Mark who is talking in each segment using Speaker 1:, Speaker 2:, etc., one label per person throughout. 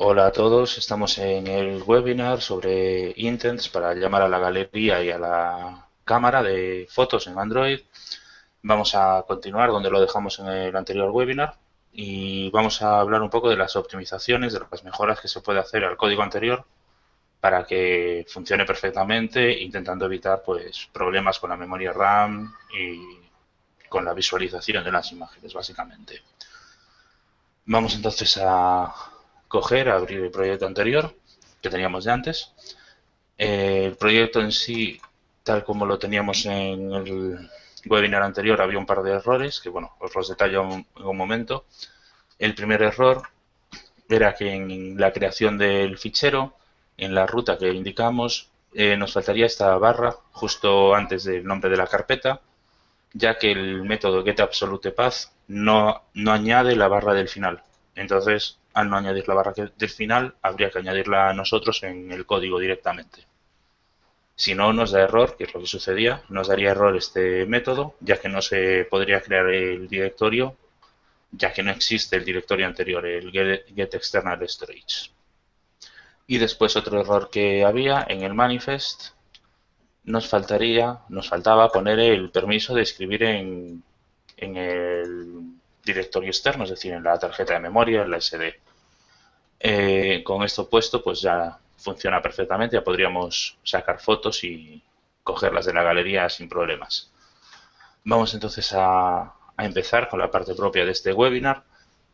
Speaker 1: Hola a todos, estamos en el webinar sobre intents para llamar a la galería y a la cámara de fotos en Android. Vamos a continuar donde lo dejamos en el anterior webinar y vamos a hablar un poco de las optimizaciones, de las mejoras que se puede hacer al código anterior para que funcione perfectamente, intentando evitar pues problemas con la memoria RAM y con la visualización de las imágenes, básicamente. Vamos entonces a abrir el proyecto anterior que teníamos de antes. El proyecto en sí, tal como lo teníamos en el webinar anterior, había un par de errores que, bueno, os los detallo en un momento. El primer error era que en la creación del fichero, en la ruta que indicamos, nos faltaría esta barra justo antes del nombre de la carpeta, ya que el método getAbsolutePath no añade la barra del final. Entonces, al no añadir la barra del final, habría que añadirla a nosotros en el código directamente. Si no, nos da error, que es lo que sucedía, nos daría error este método, ya que no se podría crear el directorio, ya que no existe el directorio anterior, el getExternalStorage. Y después otro error que había en el manifest, nos faltaba poner el permiso de escribir en el directorio externo, es decir, en la tarjeta de memoria, en la SD. Con esto puesto, pues ya funciona perfectamente, ya podríamos sacar fotos y cogerlas de la galería sin problemas. Vamos entonces a empezar con la parte propia de este webinar,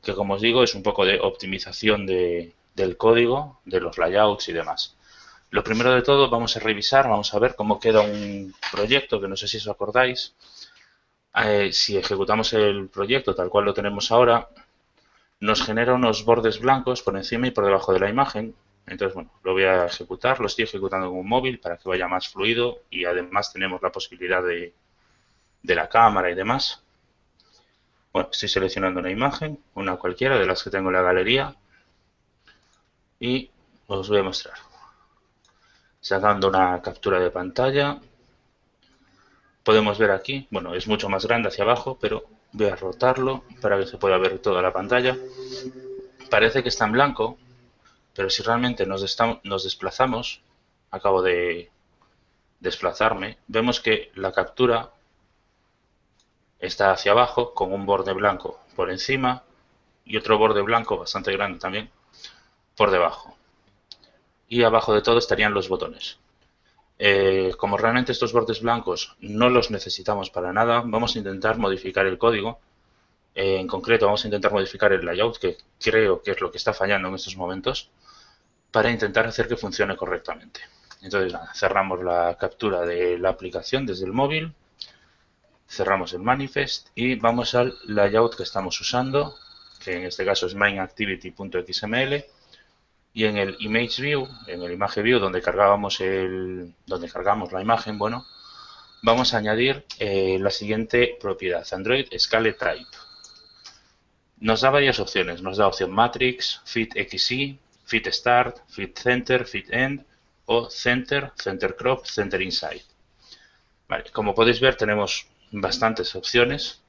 Speaker 1: que como os digo es un poco de optimización del código, de los layouts y demás. Lo primero de todo vamos a revisar, vamos a ver cómo queda un proyecto, que no sé si os acordáis. Si ejecutamos el proyecto tal cual lo tenemos ahora, nos genera unos bordes blancos por encima y por debajo de la imagen. Entonces, bueno, lo voy a ejecutar, lo estoy ejecutando en un móvil para que vaya más fluido y además tenemos la posibilidad de la cámara y demás. Bueno, estoy seleccionando una imagen, una cualquiera de las que tengo en la galería y os voy a mostrar. Sacando una captura de pantalla, podemos ver aquí, bueno, es mucho más grande hacia abajo, pero voy a rotarlo para que se pueda ver toda la pantalla. Parece que está en blanco, pero si realmente nos desplazamos, acabo de desplazarme, vemos que la captura está hacia abajo con un borde blanco por encima y otro borde blanco bastante grande también por debajo. Y abajo de todo estarían los botones. Como realmente estos bordes blancos no los necesitamos para nada, vamos a intentar modificar el código. En concreto, vamos a intentar modificar el layout, que creo que es lo que está fallando en estos momentos, para intentar hacer que funcione correctamente. Entonces, nada, cerramos la captura de la aplicación desde el móvil, cerramos el manifest y vamos al layout que estamos usando, que en este caso es mainActivity.xml, y en el image view, en el image view donde donde cargamos la imagen, bueno, vamos a añadir la siguiente propiedad, Android Scale Type. Nos da varias opciones, nos da opción Matrix, Fit XY, Fit Start, Fit Center, Fit End o Center, Center Crop, Center Inside. Vale, como podéis ver tenemos bastantes opciones.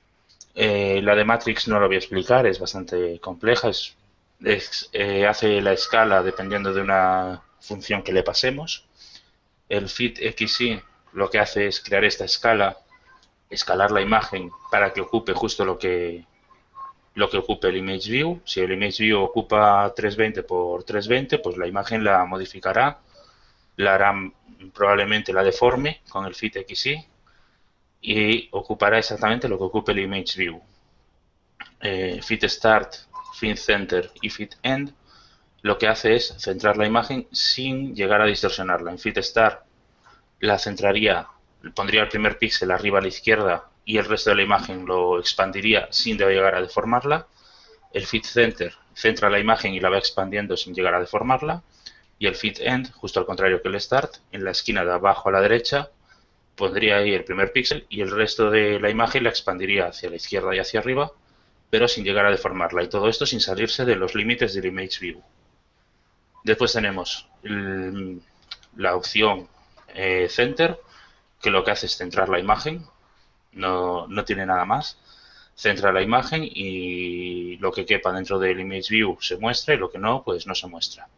Speaker 1: La de Matrix no lo voy a explicar, es bastante compleja, hace la escala dependiendo de una función que le pasemos. El Fit XY lo que hace es crear esta escala, escalar la imagen para que ocupe justo lo que ocupe el image view. Si el image view ocupa 320 por 320, pues la imagen la modificará, la hará probablemente la deforme con el fit XY y ocupará exactamente lo que ocupe el image view. Fit start, fit center y fit end lo que hace es centrar la imagen sin llegar a distorsionarla. En fit start la centraría, pondría el primer píxel arriba a la izquierda y el resto de la imagen lo expandiría sin llegar a deformarla. El Fit Center centra la imagen y la va expandiendo sin llegar a deformarla. Y el Fit End, justo al contrario que el Start, en la esquina de abajo a la derecha, pondría ahí el primer píxel y el resto de la imagen la expandiría hacia la izquierda y hacia arriba, pero sin llegar a deformarla. Y todo esto sin salirse de los límites del Image View. Después tenemos la opción Center, que lo que hace es centrar la imagen, no tiene nada más. centra la imagen y lo que quepa dentro del image view se muestra y lo que no, pues no se muestra.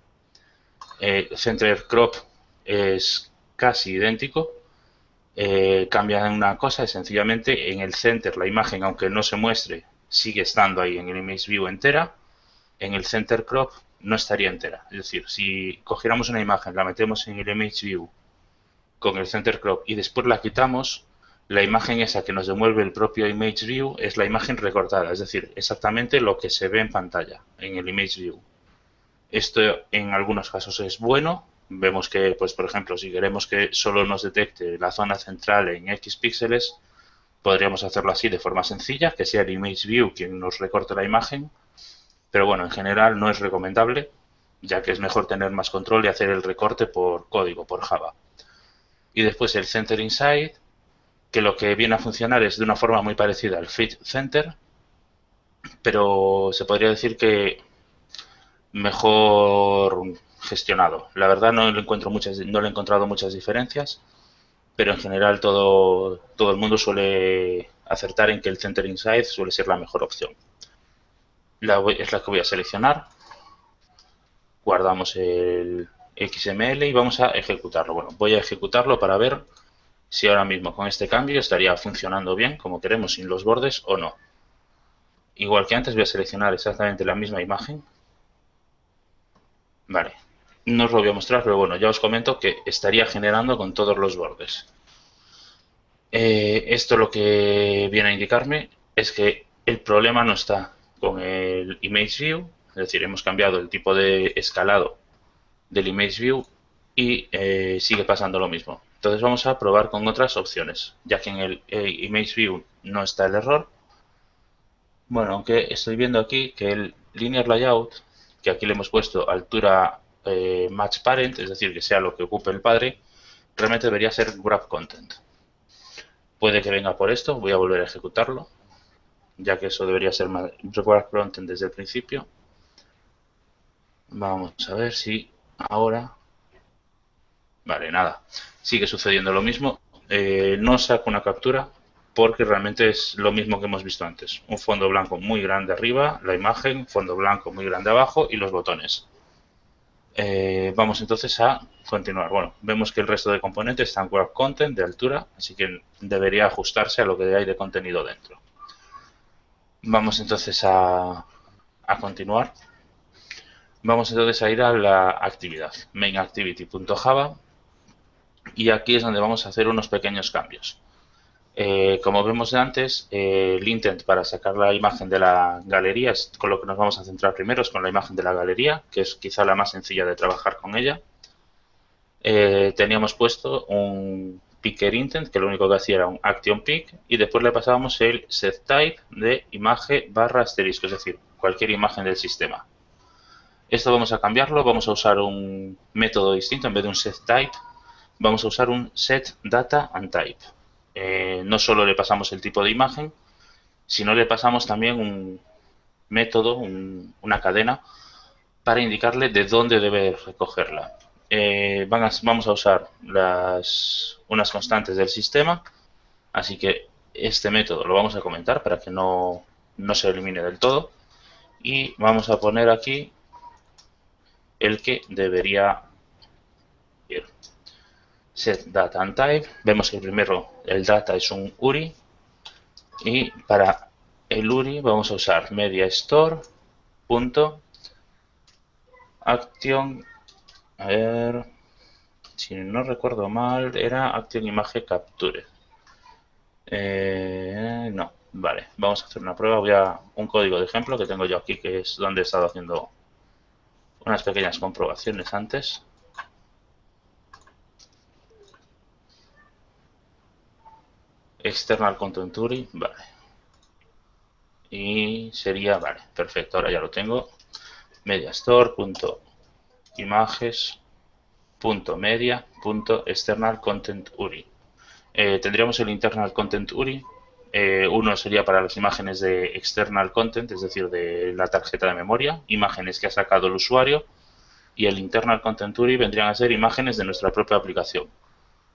Speaker 1: Center crop es casi idéntico. Cambia una cosa, es sencillamente en el center la imagen, aunque no se muestre, sigue estando ahí en el image view entera. En el center crop no estaría entera. Es decir, si cogiéramos una imagen, la metemos en el image view con el center crop y después la quitamos, la imagen esa que nos devuelve el propio image view es la imagen recortada, es decir, exactamente lo que se ve en pantalla en el image view. Esto en algunos casos es bueno. Vemos que, pues por ejemplo, si queremos que solo nos detecte la zona central en X píxeles, podríamos hacerlo así de forma sencilla, que sea el image view quien nos recorte la imagen. Pero bueno, en general no es recomendable, ya que es mejor tener más control y hacer el recorte por código, por Java. Y después el center inside, que lo que viene a funcionar es de una forma muy parecida al fit center, pero se podría decir que mejor gestionado. La verdad no le he encontrado muchas diferencias, pero en general todo el mundo suele acertar en que el center inside suele ser la mejor opción. Es la que voy a seleccionar. Guardamos el XML y vamos a ejecutarlo. Bueno, voy a ejecutarlo para ver si ahora mismo con este cambio estaría funcionando bien como queremos sin los bordes o no. Igual que antes voy a seleccionar exactamente la misma imagen. Vale, no os lo voy a mostrar, pero bueno, ya os comento que estaría generando con todos los bordes. Esto lo que viene a indicarme es que el problema no está con el image view, es decir, hemos cambiado el tipo de escalado del image view y sigue pasando lo mismo. Entonces vamos a probar con otras opciones, ya que en el image view no está el error. Bueno, aunque estoy viendo aquí que el linear layout, que aquí le hemos puesto altura match parent, es decir, que sea lo que ocupe el padre, realmente debería ser grab content. Puede que venga por esto, voy a volver a ejecutarlo, ya que eso debería ser grab content desde el principio. Vamos a ver si ahora... Vale, nada, sigue sucediendo lo mismo. No saco una captura porque realmente es lo mismo que hemos visto antes. Un fondo blanco muy grande arriba, la imagen, fondo blanco muy grande abajo y los botones. Vamos entonces a continuar. Bueno, vemos que el resto de componentes están grab content de altura, así que debería ajustarse a lo que hay de contenido dentro. Vamos entonces a continuar. Vamos entonces a ir a la actividad, mainActivity.java, y aquí es donde vamos a hacer unos pequeños cambios. Como vemos de antes, el intent para sacar la imagen de la galería es con lo que nos vamos a centrar primero, es con la imagen de la galería, que es quizá la más sencilla de trabajar con ella. Teníamos puesto un picker intent, que lo único que hacía era un action pick, y después le pasábamos el setType de imagen barra asterisco, es decir, cualquier imagen del sistema. Esto vamos a cambiarlo, vamos a usar un método distinto, en vez de un setType, vamos a usar un setDataAndType. No solo le pasamos el tipo de imagen, sino le pasamos también un método, una cadena, para indicarle de dónde debe recogerla. Vamos a usar unas constantes del sistema, así que este método lo vamos a comentar para que no se elimine del todo. Y vamos a poner aquí el que debería ir. setDataAndType, vemos que primero el data es un URI y para el URI vamos a usar mediaStore.action, a ver, si no recuerdo mal, era action image capture. No, vale, vamos a hacer una prueba, voy a un código de ejemplo que tengo yo aquí, que es donde he estado haciendo unas pequeñas comprobaciones antes. External Content URI, vale. Y sería, vale, perfecto, ahora ya lo tengo. mediastore.images.media.external content URI. Tendríamos el internal content URI. Uno sería para las imágenes de external content, es decir, de la tarjeta de memoria, imágenes que ha sacado el usuario. Y el internal content URI vendrían a ser imágenes de nuestra propia aplicación.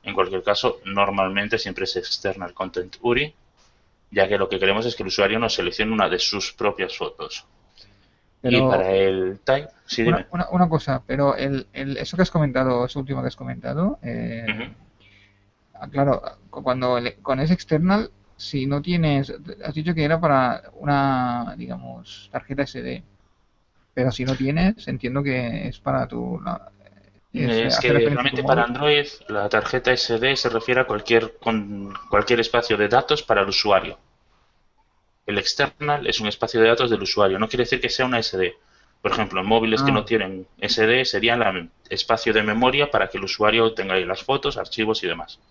Speaker 1: En cualquier caso, normalmente siempre es external content URI. ya que lo que queremos es que el usuario nos seleccione una de sus propias fotos. Y
Speaker 2: Pero
Speaker 1: para el type, sí, dime.
Speaker 2: una cosa, pero eso que has comentado, eso último que has comentado,
Speaker 1: Ujú.
Speaker 2: claro, con ese external, si no tienes, has dicho que era para una, digamos, tarjeta SD, pero si no tienes, entiendo que es para
Speaker 1: Es
Speaker 2: hace
Speaker 1: que
Speaker 2: referencia a tu
Speaker 1: realmente para
Speaker 2: móvil.
Speaker 1: Android la tarjeta SD se refiere a cualquier espacio de datos para el usuario. El external es un espacio de datos del usuario, no quiere decir que sea una SD. Por ejemplo, en móviles que no
Speaker 2: Ah,
Speaker 1: tienen SD sería el espacio de memoria para que el usuario tenga ahí las fotos, archivos y demás.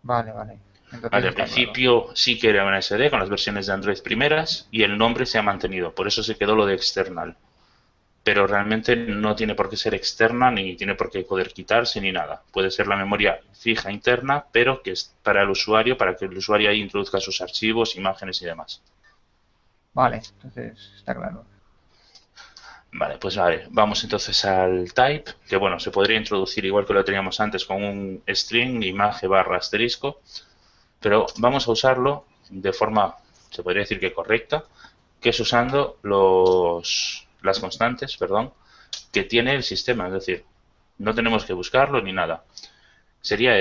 Speaker 2: vale, vale. Entonces
Speaker 1: Vale, al
Speaker 2: está claro.
Speaker 1: principio sí que era una SD con las versiones de Android primeras y el nombre se ha mantenido, por eso se quedó lo de external. Pero realmente no tiene por qué ser externa ni tiene por qué poder quitarse ni nada. Puede ser la memoria fija interna, pero que es para el usuario, para que el usuario ahí introduzca sus archivos, imágenes y demás.
Speaker 2: Vale, entonces está claro.
Speaker 1: Vale, pues vale, vamos entonces al type, que bueno, se podría introducir igual que lo teníamos antes con un string, imagen barra asterisco, pero vamos a usarlo de forma, se podría decir que correcta, que es usando las constantes, perdón, que tiene el sistema, es decir, no tenemos que buscarlo ni nada. Sería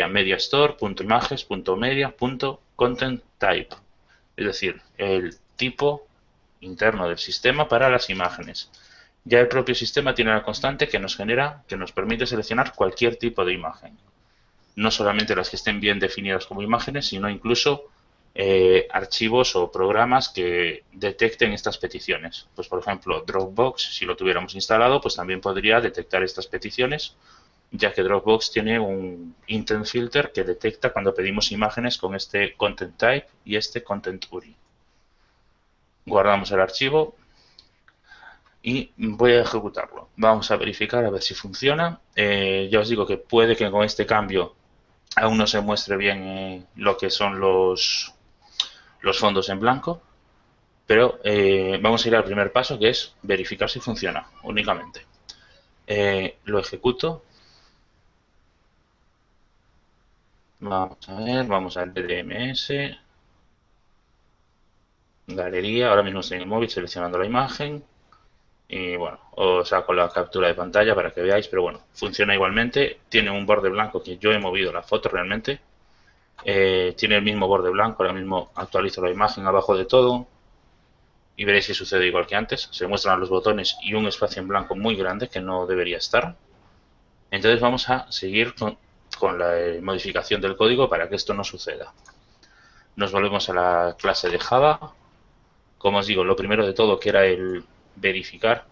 Speaker 1: mediastore.images.media.contentType, es decir, el tipo interno del sistema para las imágenes. Ya el propio sistema tiene la constante que nos genera, que nos permite seleccionar cualquier tipo de imagen. No solamente las que estén bien definidas como imágenes, sino incluso archivos o programas que detecten estas peticiones. Pues por ejemplo, Dropbox, si lo tuviéramos instalado, pues también podría detectar estas peticiones, ya que Dropbox tiene un intent filter que detecta cuando pedimos imágenes con este content type y este content URI. Guardamos el archivo y voy a ejecutarlo. Vamos a verificar a ver si funciona. Ya os digo que puede que con este cambio aún no se muestre bien lo que son los fondos en blanco, pero vamos a ir al primer paso, que es verificar si funciona únicamente. Lo ejecuto. Vamos a ver, vamos al DDMS, galería. Ahora mismo estoy en el móvil seleccionando la imagen. Y bueno, os saco la captura de pantalla para que veáis, pero bueno, funciona igualmente. Tiene un borde blanco que yo he movido la foto realmente. Tiene el mismo borde blanco, ahora mismo actualizo la imagen abajo de todo y veréis que sucede igual que antes. Se muestran los botones y un espacio en blanco muy grande que no debería estar. Entonces vamos a seguir con la modificación del código para que esto no suceda. Nos volvemos a la clase de Java. Como os digo, lo primero de todo que era el verificar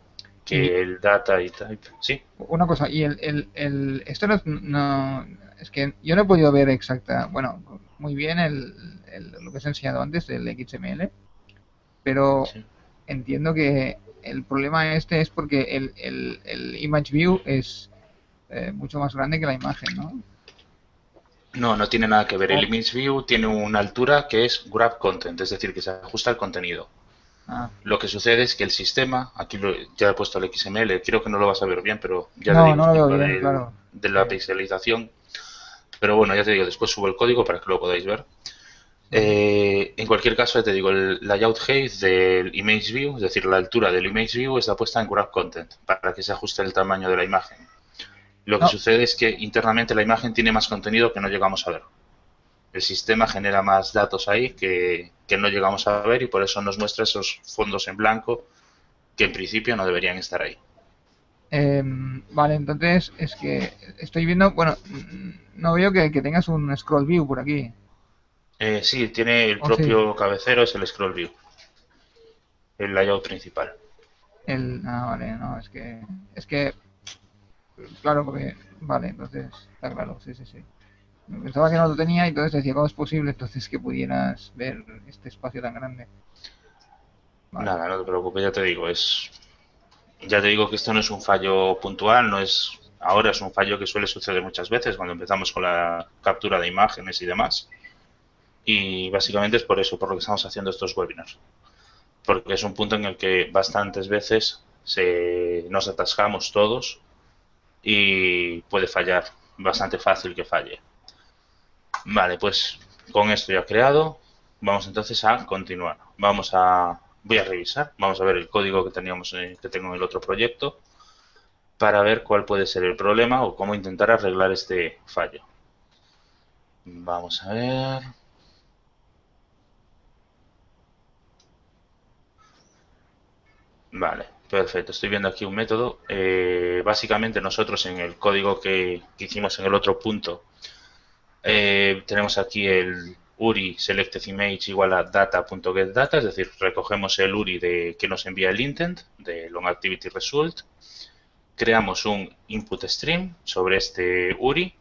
Speaker 2: Y
Speaker 1: que el data y type, sí,
Speaker 2: una cosa, y esto es que yo no he podido ver exacta, bueno, muy bien lo que os he enseñado antes del XML, pero
Speaker 1: sí.
Speaker 2: entiendo que el problema este es porque el image view es mucho más grande que la imagen, ¿no?
Speaker 1: No, no tiene nada que ver. El
Speaker 2: Oh,
Speaker 1: image view tiene una altura que es grab content, es decir, que se ajusta al contenido.
Speaker 2: ah.
Speaker 1: Lo que sucede es que el sistema, aquí ya he puesto el XML, creo que no lo vas a ver bien, pero ya te
Speaker 2: No,
Speaker 1: digo,
Speaker 2: no lo veo
Speaker 1: ejemplo
Speaker 2: bien, claro.
Speaker 1: de
Speaker 2: Sí,
Speaker 1: la pixelización. Pero bueno, ya te digo, después subo el código para que lo podáis ver.
Speaker 2: sí.
Speaker 1: En cualquier caso, ya te digo, el layout height del image view, es decir, la altura del image view está puesta en grab content para que se ajuste el tamaño de la imagen. Lo que
Speaker 2: No,
Speaker 1: sucede es que internamente la imagen tiene más contenido que no llegamos a ver. El sistema genera más datos ahí que no llegamos a ver y por eso nos muestra esos fondos en blanco que en principio no deberían estar ahí.
Speaker 2: vale, entonces es que estoy viendo, bueno, no veo que tengas un scroll view por aquí.
Speaker 1: Sí, tiene el
Speaker 2: Oh, sí.
Speaker 1: propio cabecero, es el scroll view, el layout principal.
Speaker 2: Vale, no, es que, claro, porque, vale, entonces, está claro, sí, sí, sí. Pensaba que no lo tenía y entonces decía, ¿cómo es posible entonces que pudieras ver este espacio tan grande? Vale.
Speaker 1: Nada, no te preocupes, ya te digo que esto no es un fallo puntual, no es ahora, es un fallo que suele suceder muchas veces cuando empezamos con la captura de imágenes y demás. Y básicamente es por eso, por lo que estamos haciendo estos webinars. Porque es un punto en el que bastantes veces nos atascamos todos y puede fallar, bastante fácil que falle. Vale, pues con esto ya creado, Vamos entonces a continuar. Voy a revisar, vamos a ver el código que teníamos, que tengo en el otro proyecto, para ver cuál puede ser el problema o cómo intentar arreglar este fallo. Vamos a ver. Vale, perfecto. Estoy viendo aquí un método. Básicamente nosotros en el código que hicimos en el otro punto, tenemos aquí el URI selectedImage igual a data.getData, es decir, recogemos el URI que nos envía el intent de longActivityResult, creamos un input stream sobre este URI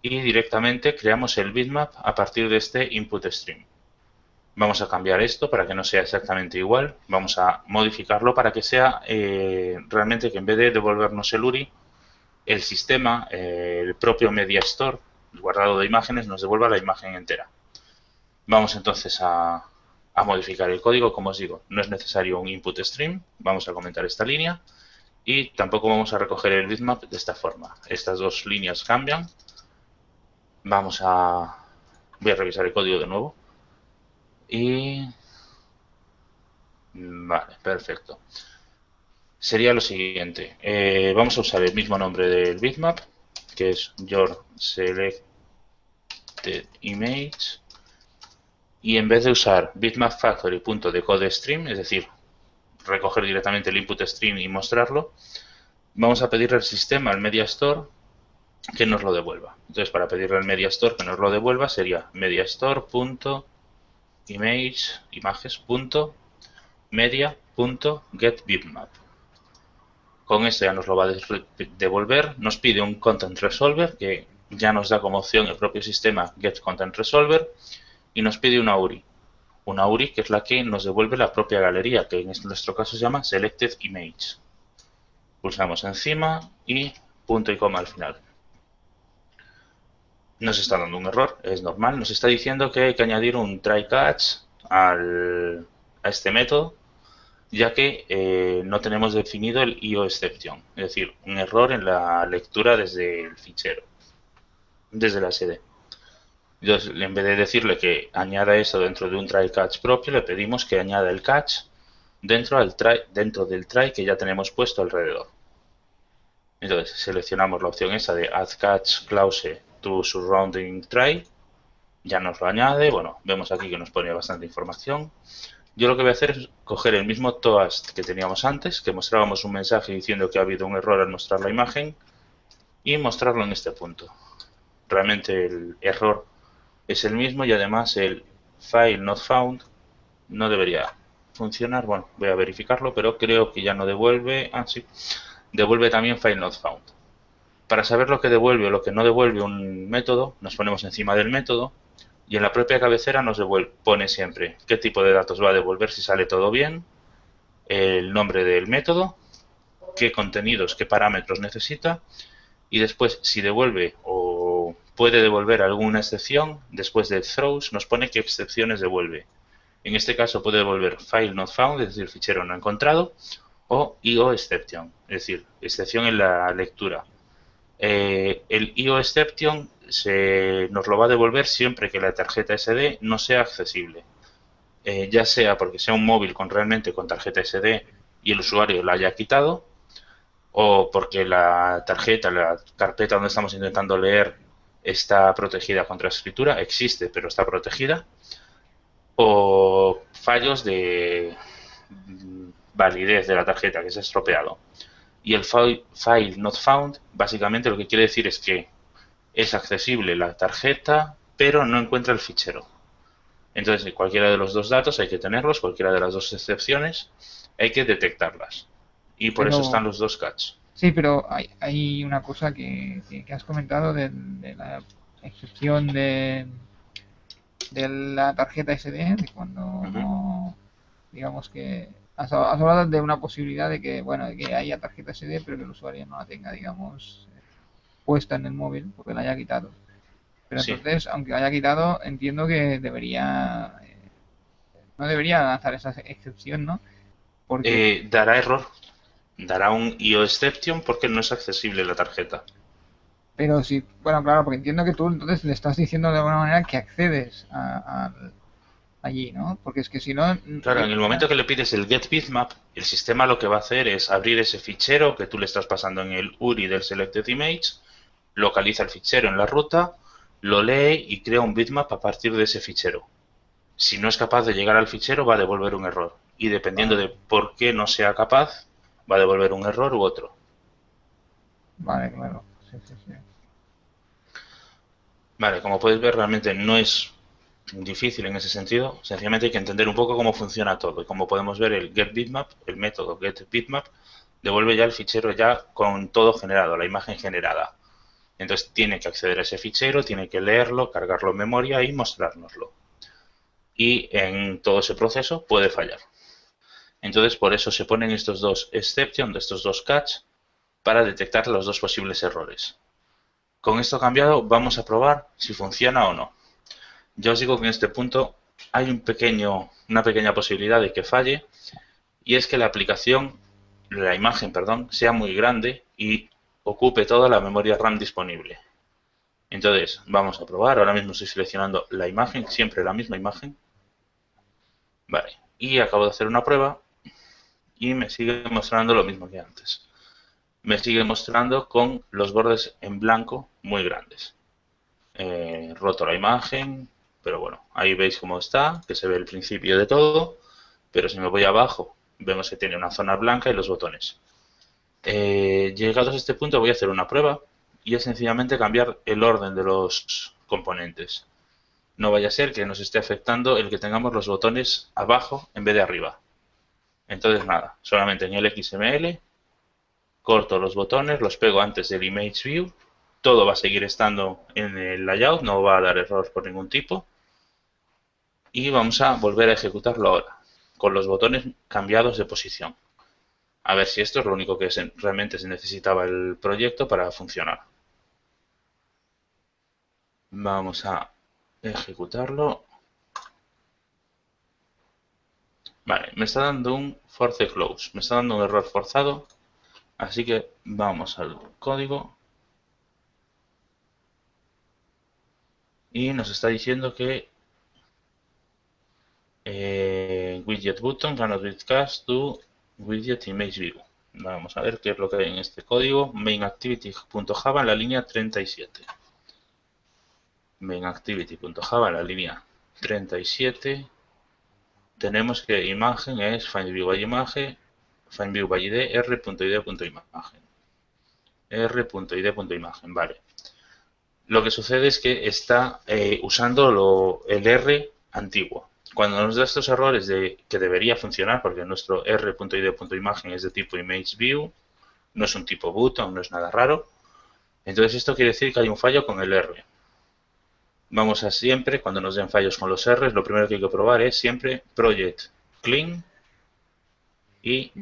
Speaker 1: y directamente creamos el bitmap a partir de este input stream. Vamos a cambiar esto para que no sea exactamente igual. Vamos a modificarlo para que sea realmente que en vez de devolvernos el URI, el sistema, el propio Media Store, el guardado de imágenes, nos devuelva la imagen entera. Vamos entonces a modificar el código. Como os digo, no es necesario un input stream. Vamos a comentar esta línea. Y tampoco vamos a recoger el bitmap de esta forma. Estas dos líneas cambian. Voy a revisar el código de nuevo. Y vale, perfecto. Sería lo siguiente. Vamos a usar el mismo nombre del bitmap, que es your selected image. Y en vez de usar bitmapFactory.decodestream, es decir, recoger directamente el input stream y mostrarlo, vamos a pedirle al sistema, al Media Store, que nos lo devuelva. Entonces, para pedirle al Media Store que nos lo devuelva, sería mediastore.images.media.getBitmap. Con esto ya nos lo va a devolver. Nos pide un Content Resolver, que ya nos da como opción el propio sistema getContentResolver, y nos pide una URI. Una URI que es la que nos devuelve la propia galería, que en nuestro caso se llama selectedImage. Pulsamos encima y punto y coma al final. Nos está dando un error, es normal. Nos está diciendo que hay que añadir un try-catch a este método, ya que no tenemos definido el IOException, es decir, un error en la lectura desde el fichero, desde la SD. Entonces, en vez de decirle que añada eso dentro de un try-catch propio, le pedimos que añada el catch dentro del try que ya tenemos puesto alrededor. Entonces, seleccionamos la opción esa de Add Catch Clause to Surrounding Try. Ya nos lo añade. Bueno, vemos aquí que nos pone bastante información. Yo lo que voy a hacer es coger el mismo toast que teníamos antes, que mostrábamos un mensaje diciendo que ha habido un error al mostrar la imagen, y mostrarlo en este punto. Realmente el error es el mismo y además el file not found no debería funcionar. Bueno, voy a verificarlo, pero creo que ya no devuelve. Ah, sí. Devuelve también file not found. Para saber lo que devuelve o lo que no devuelve un método, nos ponemos encima del método y en la propia cabecera nos pone siempre qué tipo de datos va a devolver si sale todo bien, el nombre del método, qué contenidos, qué parámetros necesita y después si devuelve o puede devolver alguna excepción, después de throws nos pone qué excepciones devuelve. En este caso puede devolver file not found, es decir, fichero no encontrado, o IOException, es decir, excepción en la lectura. El IOException nos lo va a devolver siempre que la tarjeta SD no sea accesible. Ya sea porque sea un móvil realmente con tarjeta SD y el usuario la haya quitado, o porque la tarjeta, la carpeta donde estamos intentando leer está protegida contra escritura, existe pero está protegida, o fallos de validez de la tarjeta que se ha estropeado. Y el file not found básicamente lo que quiere decir es que es accesible la tarjeta pero no encuentra el fichero. Entonces cualquiera de los dos datos hay que tenerlos, cualquiera de las dos excepciones hay que detectarlas. Y por eso están los dos catch.
Speaker 2: Sí, pero hay una cosa que has comentado de la excepción de la tarjeta SD, de cuando no, digamos que has hablado de una posibilidad de que, bueno, de que haya tarjeta SD, pero que el usuario no la tenga, digamos, puesta en el móvil, porque la haya quitado. Pero
Speaker 1: Sí.
Speaker 2: entonces, aunque haya quitado, entiendo que no debería lanzar esa excepción, ¿no? Porque
Speaker 1: Dará error. Dará un IOException porque no es accesible la tarjeta.
Speaker 2: Pero sí, bueno, claro, porque entiendo que tú entonces le estás diciendo de alguna manera que accedes allí, ¿no? Porque es que si no...
Speaker 1: Claro, en el momento que le pides el get bitmap, el sistema lo que va a hacer es abrir ese fichero que tú le estás pasando en el URI del selected image, localiza el fichero en la ruta, lo lee y crea un bitmap a partir de ese fichero. Si no es capaz de llegar al fichero, va a devolver un error. Y dependiendo de por qué no sea capaz, va a devolver un error u otro.
Speaker 2: Vale, claro. Sí, sí, sí.
Speaker 1: Vale, como puedes ver, realmente no es difícil en ese sentido. Sencillamente hay que entender un poco cómo funciona todo. Y como podemos ver, el getBitmap, el método getBitmap, devuelve ya el fichero ya con todo generado, la imagen generada. Entonces tiene que acceder a ese fichero, tiene que leerlo, cargarlo en memoria y mostrárnoslo. Y en todo ese proceso puede fallar. Entonces por eso se ponen estos dos exception, estos dos catch, para detectar los dos posibles errores. Con esto cambiado vamos a probar si funciona o no. Ya os digo que en este punto hay una pequeña posibilidad de que falle, y es que la imagen, sea muy grande y ocupe toda la memoria RAM disponible. Entonces, vamos a probar. Ahora mismo estoy seleccionando la imagen, siempre la misma imagen. Vale, y acabo de hacer una prueba y me sigue mostrando lo mismo que antes. Me sigue mostrando con los bordes en blanco muy grandes. Roto la imagen, pero bueno, ahí veis cómo está, que se ve el principio de todo, pero si me voy abajo, vemos que tiene una zona blanca y los botones. Llegados a este punto voy a hacer una prueba y es sencillamente cambiar el orden de los componentes. No vaya a ser que nos esté afectando el que tengamos los botones abajo en vez de arriba. Entonces nada, solamente en el XML corto los botones, los pego antes del Image View, todo va a seguir estando en el layout, no va a dar error por ningún tipo. Y vamos a volver a ejecutarlo ahora, con los botones cambiados de posición. A ver si esto es lo único que realmente se necesitaba el proyecto para funcionar. Vamos a ejecutarlo. Vale, me está dando un force close, me está dando un error forzado. Así que vamos al código. Y nos está diciendo que widget button cannot be cast to widget image view. Vamos a ver qué es lo que hay en este código. MainActivity.java en la línea 37. MainActivity.java en la línea 37. Tenemos que imagen es findView by imagen, findView by id, r.id.imagen. r.id.imagen, vale. Lo que sucede es que está usando el R antiguo. Cuando nos da estos errores de que debería funcionar, porque nuestro r.id.imagen es de tipo ImageView, no es un tipo button, no es nada raro, entonces esto quiere decir que hay un fallo con el R. Vamos a siempre, cuando nos den fallos con los R's, lo primero que hay que probar es siempre project clean y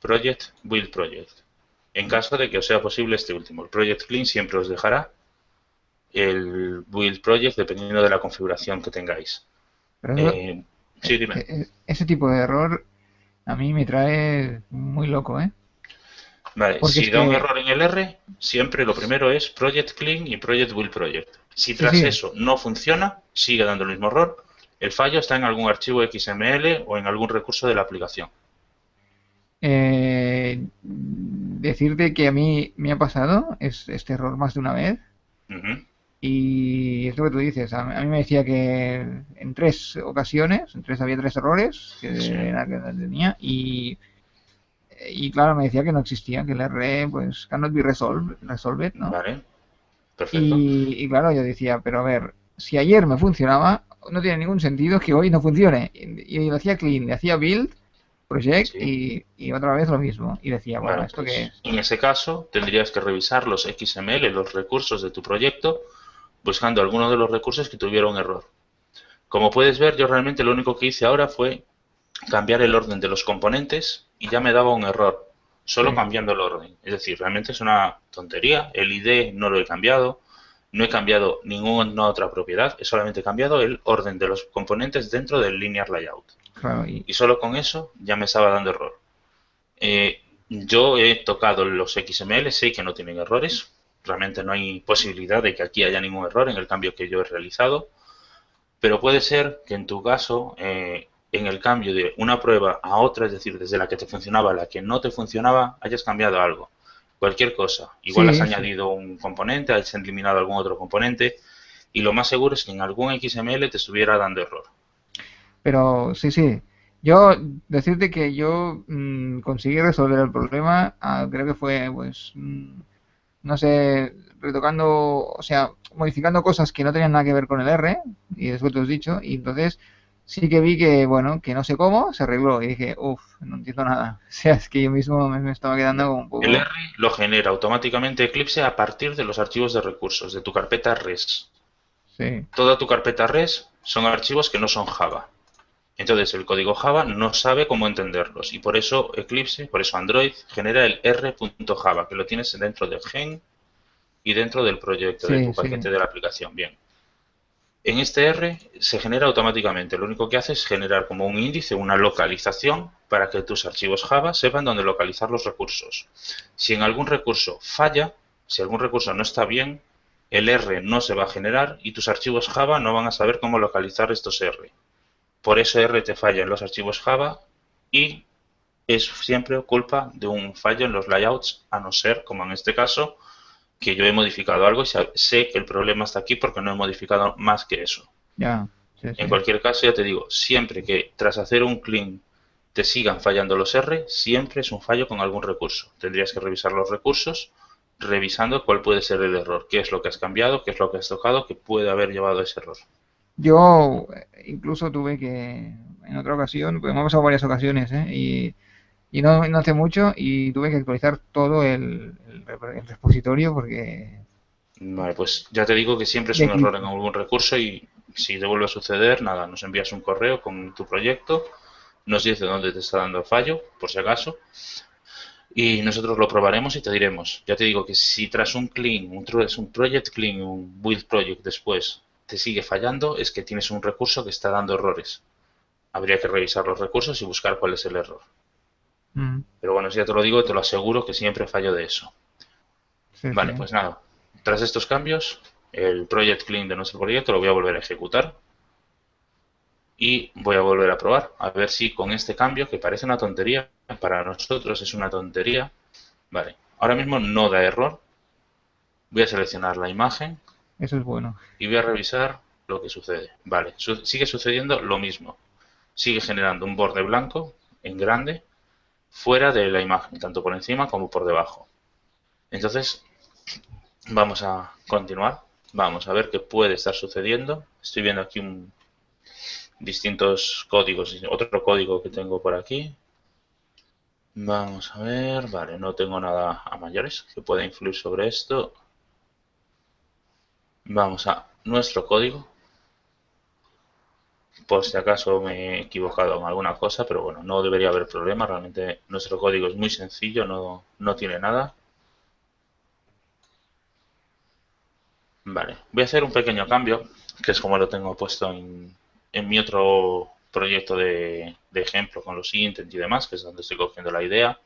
Speaker 1: project build project. En caso de que os sea posible este último, el project clean siempre os dejará, el build project dependiendo de la configuración que tengáis.
Speaker 2: Pero
Speaker 1: Sí, dime.
Speaker 2: ese tipo de error a mí me trae muy loco, ¿eh?
Speaker 1: Vale,
Speaker 2: Porque
Speaker 1: si
Speaker 2: es
Speaker 1: da un
Speaker 2: que,
Speaker 1: error en el R, siempre lo primero es project clean y project build project. Si
Speaker 2: sí,
Speaker 1: tras
Speaker 2: sí,
Speaker 1: eso no funciona, sigue dando el mismo error. El fallo está en algún archivo XML o en algún recurso de la aplicación.
Speaker 2: decirte que a mí me ha pasado este error más de una vez.
Speaker 1: Ujú.
Speaker 2: Y es lo que tú dices, a mí me decía que en tres ocasiones, había tres errores
Speaker 1: Sí,
Speaker 2: que era que tenía y claro, me decía que no existía, que el R pues cannot be resolved, ¿no?
Speaker 1: vale, perfecto.
Speaker 2: Y claro, yo decía, pero a ver, si ayer me funcionaba, no tiene ningún sentido que hoy no funcione. Y lo hacía clean, le hacía build, project
Speaker 1: Sí,
Speaker 2: y otra vez lo mismo. Y decía, bueno,
Speaker 1: vale,
Speaker 2: ¿esto qué
Speaker 1: pues
Speaker 2: es?
Speaker 1: en ese caso tendrías que revisar los XML, los recursos de tu proyecto, buscando alguno de los recursos que tuviera un error. Como puedes ver, yo realmente lo único que hice ahora fue cambiar el orden de los componentes y ya me daba un error, solo
Speaker 2: Sí.
Speaker 1: cambiando el orden. Es decir, realmente es una tontería, el ID no lo he cambiado, no he cambiado ninguna otra propiedad, he solamente cambiado el orden de los componentes dentro del linear layout.
Speaker 2: Claro,
Speaker 1: Y solo con eso ya me estaba dando error. Yo he tocado los XML, sé que no tienen errores, realmente no hay posibilidad de que aquí haya ningún error en el cambio que yo he realizado. Pero puede ser que en tu caso, en el cambio de una prueba a otra, es decir, desde la que te funcionaba a la que no te funcionaba, hayas cambiado algo. Cualquier cosa. Igual has
Speaker 2: Sí, sí.
Speaker 1: añadido un componente, has eliminado algún otro componente, y lo más seguro es que en algún XML te estuviera dando error.
Speaker 2: Pero sí, sí. Yo decirte que yo conseguí resolver el problema, creo que fue, pues, no sé, retocando, o sea, modificando cosas que no tenían nada que ver con el R, y después te lo has dicho, y entonces sí que vi que, bueno, que no sé cómo, se arregló, y dije, uff, no entiendo nada. O sea, es que yo mismo me estaba quedando como un
Speaker 1: El R
Speaker 2: poco...
Speaker 1: lo genera automáticamente Eclipse a partir de los archivos de recursos de tu carpeta res.
Speaker 2: Sí,
Speaker 1: Toda tu carpeta res son archivos que no son Java. Entonces el código Java no sabe cómo entenderlos y por eso Eclipse, por eso Android genera el r.java que lo tienes dentro del gen y dentro del proyecto de
Speaker 2: sí,
Speaker 1: tu
Speaker 2: sí,
Speaker 1: paquete de la aplicación. Bien. En este R se genera automáticamente. Lo único que hace es generar como un índice, una localización para que tus archivos Java sepan dónde localizar los recursos. Si en algún recurso falla, si algún recurso no está bien, el R no se va a generar y tus archivos Java no van a saber cómo localizar estos R. Por eso R te falla en los archivos Java y es siempre culpa de un fallo en los layouts, a no ser, como en este caso, que yo he modificado algo y sé que el problema está aquí porque no he modificado más que eso.
Speaker 2: ya, sí,
Speaker 1: En
Speaker 2: sí.
Speaker 1: cualquier caso, ya te digo, siempre que tras hacer un clean te sigan fallando los R, siempre es un fallo con algún recurso. Tendrías que revisar los recursos, revisando cuál puede ser el error, qué es lo que has cambiado, qué es lo que has tocado, que puede haber llevado a ese error.
Speaker 2: Yo incluso tuve que, en otra ocasión, pues me ha pasado varias ocasiones, ¿eh? Y no hace mucho, y tuve que actualizar todo el repositorio porque
Speaker 1: Vale, pues ya te digo que siempre es
Speaker 2: de
Speaker 1: un error en
Speaker 2: Eclipse.
Speaker 1: algún recurso y si te vuelve a suceder, nada, nos envías un correo con tu proyecto, nos dice dónde te está dando el fallo, por si acaso, y nosotros lo probaremos y te diremos. Ya te digo que si tras un clean, es un project clean, un build project después, te sigue fallando, es que tienes un recurso que está dando errores. Habría que revisar los recursos y buscar cuál es el error.
Speaker 2: Mm,
Speaker 1: Pero bueno, si ya te lo digo, te lo aseguro que siempre fallo de eso.
Speaker 2: sí, sí.
Speaker 1: Vale, pues nada. Tras estos cambios, el project clean de nuestro proyecto lo voy a volver a ejecutar y voy a volver a probar. A ver si con este cambio, que parece una tontería, para nosotros es una tontería. Vale, ahora mismo no da error. Voy a seleccionar la imagen
Speaker 2: Eso es bueno.
Speaker 1: y voy a revisar lo que sucede. Vale, sigue sucediendo lo mismo. Sigue generando un borde blanco en grande fuera de la imagen, tanto por encima como por debajo. Entonces, vamos a continuar. Vamos a ver qué puede estar sucediendo. Estoy viendo aquí distintos códigos, otro código que tengo por aquí. Vamos a ver, vale, no tengo nada a mayores que pueda influir sobre esto. Vamos a nuestro código, por si acaso me he equivocado en alguna cosa, pero bueno, no debería haber problema. Realmente nuestro código es muy sencillo, no tiene nada. Vale, voy a hacer un pequeño cambio, que es como lo tengo puesto en mi otro proyecto de ejemplo con los intent y demás, que es donde estoy cogiendo la idea.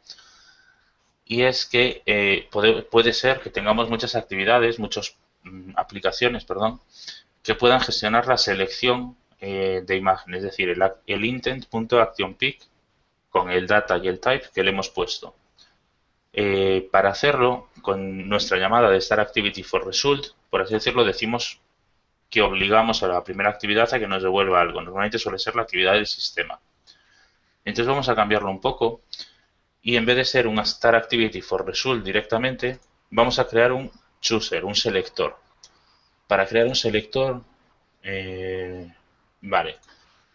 Speaker 1: Y es que puede ser que tengamos muchas actividades, muchas aplicaciones, perdón, que puedan gestionar la selección de imagen, es decir, el intent.actionPick con el data y el type que le hemos puesto. Para hacerlo, con nuestra llamada de start activity for result, por así decirlo, decimos que obligamos a la primera actividad a que nos devuelva algo. Normalmente suele ser la actividad del sistema. Entonces vamos a cambiarlo un poco y en vez de ser un start activity for result directamente, vamos a crear un chooser, un selector. Para crear un selector, eh, vale,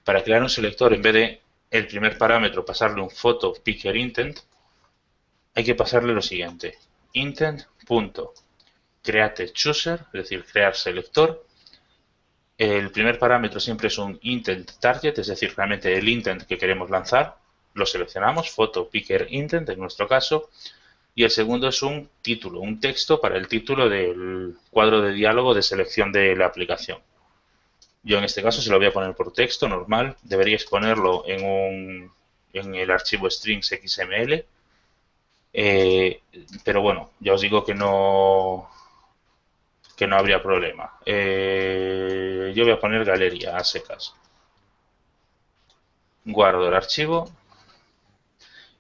Speaker 1: para crear un selector en vez de el primer parámetro pasarle un photo picker intent, hay que pasarle lo siguiente: intent.createChooser, es decir, crear selector. El primer parámetro siempre es un intent target, es decir, realmente el intent que queremos lanzar. Lo seleccionamos, photo picker intent en nuestro caso. Y el segundo es un título, un texto para el título del cuadro de diálogo de selección de la aplicación. Yo en este caso se lo voy a poner por texto normal. Deberíais ponerlo en el archivo strings XML. Pero bueno, ya os digo que que no habría problema. Yo voy a poner galería a secas. Guardo el archivo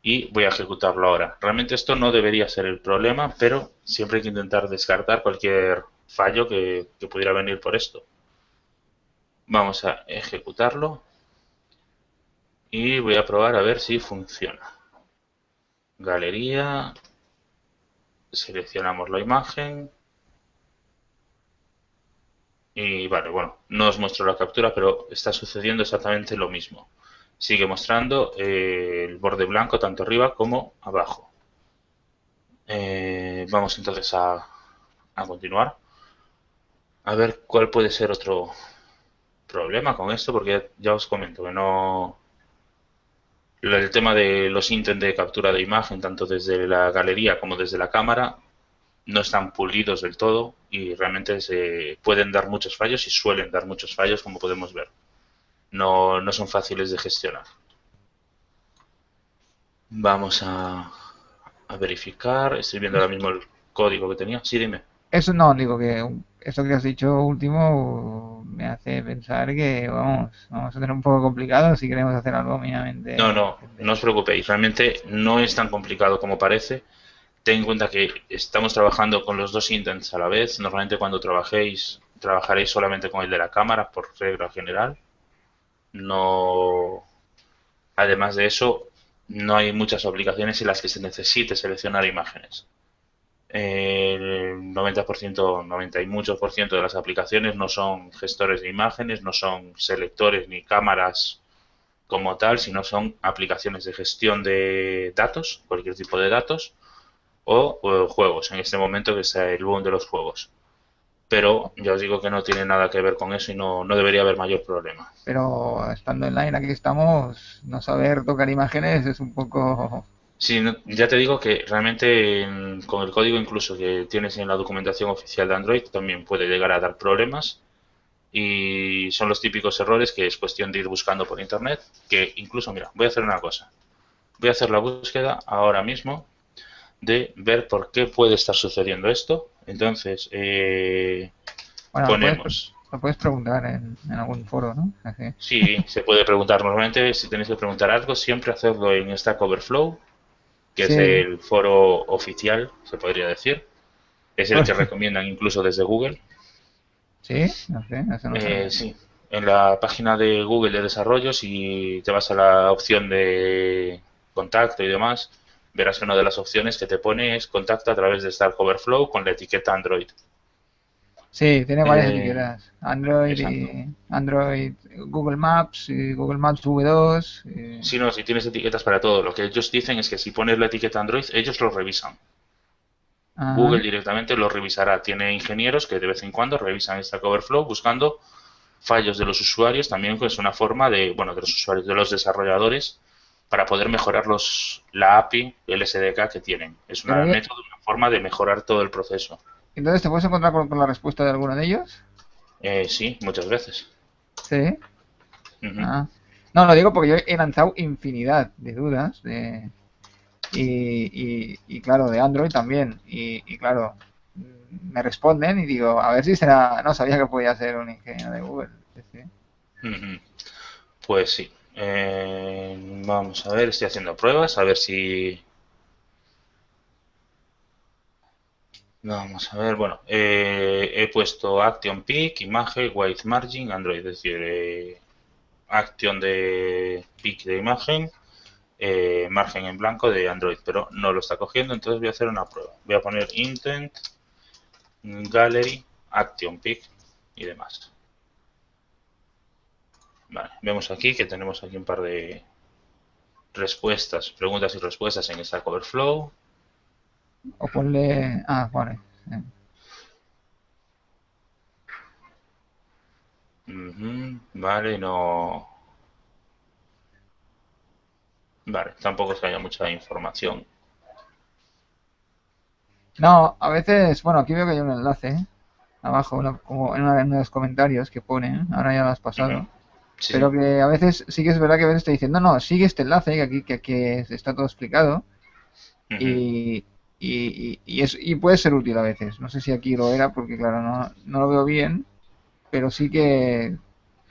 Speaker 1: y voy a ejecutarlo ahora. Realmente esto no debería ser el problema, pero siempre hay que intentar descartar cualquier fallo que pudiera venir por esto. Vamos a ejecutarlo y voy a probar a ver si funciona. Galería, seleccionamos la imagen y vale, bueno, no os muestro la captura, pero está sucediendo exactamente lo mismo. Sigue mostrando el borde blanco tanto arriba como abajo. Vamos entonces a continuar. A ver cuál puede ser otro problema con esto, porque ya os comento que no... El tema de los intents de captura de imagen, tanto desde la galería como desde la cámara, no están pulidos del todo y realmente se pueden dar muchos fallos y suelen dar muchos fallos, como podemos ver. No son fáciles de gestionar. Vamos a verificar. Estoy viendo ahora mismo el código que tenía. Sí, dime.
Speaker 2: Eso no, digo que eso que has dicho último me hace pensar que vamos a tener un poco complicado si queremos hacer algo mínimamente
Speaker 1: No
Speaker 2: decente.
Speaker 1: os preocupéis. Realmente no es tan complicado como parece. Ten en cuenta que estamos trabajando con los dos intents a la vez. Normalmente cuando trabajaréis solamente con el de la cámara por regla general. No, además de eso, no hay muchas aplicaciones en las que se necesite seleccionar imágenes. El 90%, 90 y muchos por ciento de las aplicaciones no son gestores de imágenes, no son selectores ni cámaras como tal, sino son aplicaciones de gestión de datos, cualquier tipo de datos, o juegos, en este momento que es el boom de los juegos. Pero ya os digo que no tiene nada que ver con eso y no debería haber mayor problema.
Speaker 2: Pero estando en line aquí estamos, no saber tocar imágenes es un poco...
Speaker 1: Sí, ya te digo que realmente con el código incluso que tienes en la documentación oficial de Android también puede llegar a dar problemas y son los típicos errores que es cuestión de ir buscando por internet, que incluso, mira, voy a hacer una cosa. Voy a hacer la búsqueda ahora mismo de ver por qué puede estar sucediendo esto. Entonces,
Speaker 2: Bueno,
Speaker 1: ponemos,
Speaker 2: lo puedes preguntar en algún foro, ¿no? Así.
Speaker 1: sí, se puede preguntar normalmente, si tenéis que preguntar algo, siempre hacerlo en Stack Overflow, que es
Speaker 2: Sí,
Speaker 1: el foro oficial, se podría decir. Es el que recomiendan incluso desde Google.
Speaker 2: sí, no sé, eso no sabía.
Speaker 1: Sí, en la página de Google de desarrollo, si te vas a la opción de contacto y demás, verás que una de las opciones que te pone es contacto a través de Stack Overflow con la etiqueta Android.
Speaker 2: Sí, tiene varias
Speaker 1: Eh,
Speaker 2: etiquetas. Android
Speaker 1: exacto.
Speaker 2: y Android, Google Maps y Google Maps V2.
Speaker 1: Si no, si tienes etiquetas para todo, lo que ellos dicen es que si pones la etiqueta Android, ellos lo revisan. Google
Speaker 2: Ajá.
Speaker 1: directamente lo revisará. Tiene ingenieros que de vez en cuando revisan Stack Overflow buscando fallos de los usuarios, también es una forma de, bueno, de los usuarios, de los desarrolladores, para poder mejorar la API, el SDK que tienen. Es
Speaker 2: Pero
Speaker 1: una método, una forma de mejorar todo el proceso.
Speaker 2: entonces te puedes encontrar con la respuesta de alguno de ellos.
Speaker 1: Sí, muchas veces.
Speaker 2: Sí.
Speaker 1: Ujú,
Speaker 2: Ah. No, lo digo porque yo he lanzado infinidad de dudas y claro, de Android también. Y claro, me responden y digo, a ver si será. No sabía que podía ser un ingeniero de Google. Sí, sí.
Speaker 1: ujú. Pues sí. Vamos a ver, estoy haciendo pruebas, a ver si... Vamos a ver, bueno, he puesto Action Peak, imagen, White Margin, Android, es decir, Action de Peak de imagen, margen en blanco de Android, pero no lo está cogiendo, entonces voy a hacer una prueba. Voy a poner intent, gallery, action pick y demás. Vale, vemos aquí que tenemos aquí un par de respuestas, preguntas y respuestas en Stack Overflow.
Speaker 2: O ponle. Ah, vale. Sí.
Speaker 1: Vale, no. Vale, tampoco es que haya mucha información.
Speaker 2: No, a veces, bueno, aquí veo que hay un enlace abajo, como en uno de los comentarios que ponen, ahora ya lo has
Speaker 1: Ujú,
Speaker 2: pasado,
Speaker 1: sí,
Speaker 2: pero
Speaker 1: sí.
Speaker 2: que a veces sí que es verdad que a veces te dicen, no, no, sigue este enlace, que aquí está todo explicado,
Speaker 1: Ujú,
Speaker 2: y, y puede ser útil a veces. No sé si aquí lo era porque, claro, no lo veo bien, pero sí que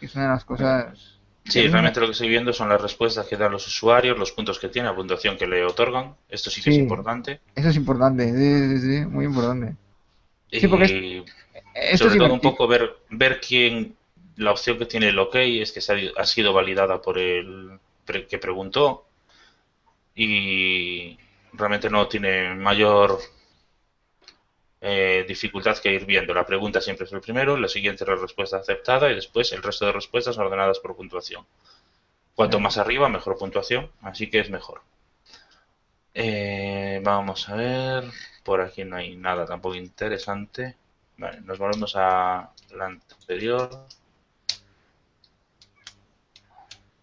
Speaker 2: es una de las cosas que a
Speaker 1: Sí,
Speaker 2: mí me...
Speaker 1: realmente lo que estoy viendo son las respuestas que dan los usuarios, los puntos que tiene, la puntuación que le otorgan. Esto sí que es
Speaker 2: Sí,
Speaker 1: importante.
Speaker 2: eso es importante, sí, sí, sí, muy importante. Sí, porque
Speaker 1: Y
Speaker 2: esto es
Speaker 1: sobre todo un
Speaker 2: divertido.
Speaker 1: poco ver quién, la opción que tiene el OK es que ha sido validada por el que preguntó y realmente no tiene mayor dificultad que ir viendo. La pregunta siempre es el primero, la siguiente es la respuesta aceptada y después el resto de respuestas ordenadas por puntuación. Cuanto más arriba, mejor puntuación, así que es mejor. Vamos a ver, por aquí no hay nada tampoco interesante. Vale, nos volvemos a la anterior,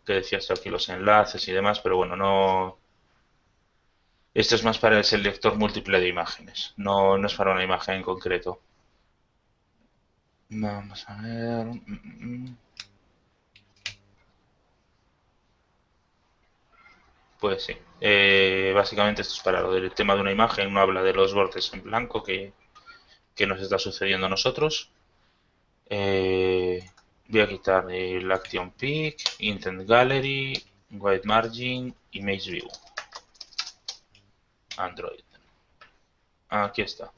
Speaker 1: que decía esto aquí los enlaces y demás, pero bueno, no. Esto es más para el selector múltiple de imágenes, no es para una imagen en concreto. Vamos a ver. Pues sí. Básicamente esto es para lo del tema de una imagen, no habla de los bordes en blanco que nos está sucediendo a nosotros. Eh, Voy a quitar el Action Peak, Intent Gallery, White Margin, Image View, Android. Aquí está.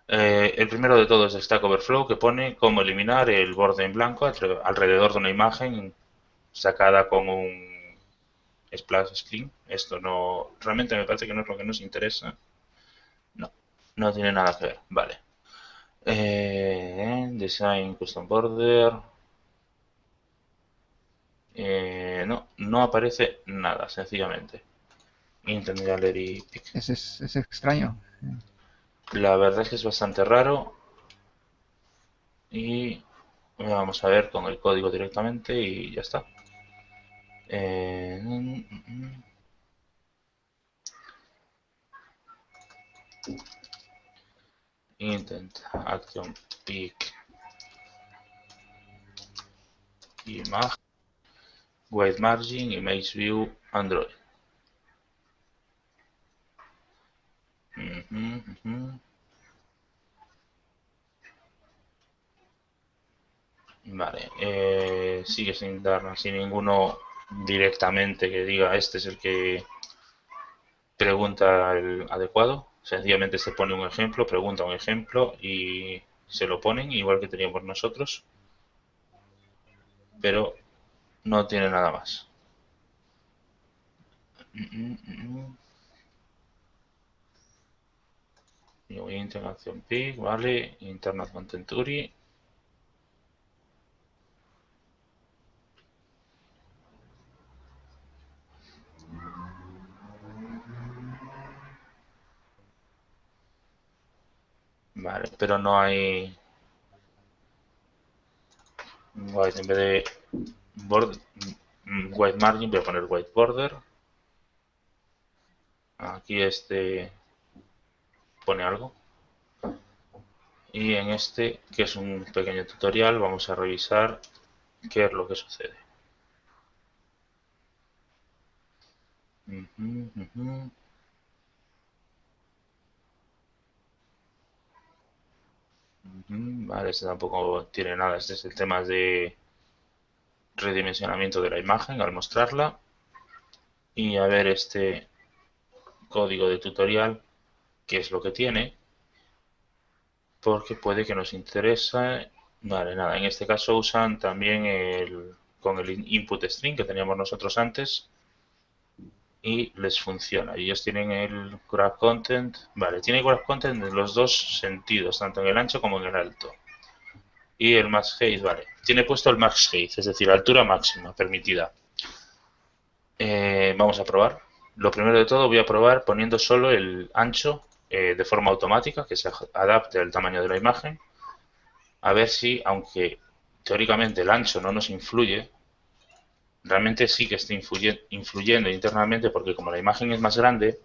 Speaker 1: El primero de todos es Stack Overflow, que pone cómo eliminar el borde en blanco alrededor de una imagen sacada con un splash screen. Esto no, realmente me parece que no es lo que nos interesa. No, no tiene nada que ver. Vale. Design Custom Border. No aparece nada, sencillamente. Intent Gallery Pic.
Speaker 2: Es extraño.
Speaker 1: La verdad es que es bastante raro y vamos a ver con el código directamente y ya está. Eh, mm, mm, mm. Intent Action Pick Image White Margin Image View Android. Ujú, ujú. Vale, sigue sin dar así ninguno directamente que diga este es el que pregunta el adecuado. Sencillamente se pone un ejemplo, pregunta un ejemplo y se lo ponen igual que teníamos nosotros, pero no tiene nada más. New Integración Peak, vale, Internal Contenturi. Vale, pero no hay white en vez de white margin, voy a poner white border. Aquí este pone algo. Y en este, que es un pequeño tutorial, vamos a revisar qué es lo que sucede. Vale, este tampoco tiene nada. Este es el tema de redimensionamiento de la imagen al mostrarla. Y a ver este código de tutorial, qué es lo que tiene, porque puede que nos interese. Vale, nada, en este caso usan también con el input string que teníamos nosotros antes y les funciona. Ellos tienen el grab content, vale, tiene grab content en los dos sentidos, tanto en el ancho como en el alto. Y el max height, vale, tiene puesto el max height, es decir, altura máxima permitida. Vamos a probar. Lo primero de todo voy a probar poniendo solo el ancho de forma automática, que se adapte al tamaño de la imagen. A ver si, aunque teóricamente el ancho no nos influye, realmente sí que está influyendo internamente porque como la imagen es más grande,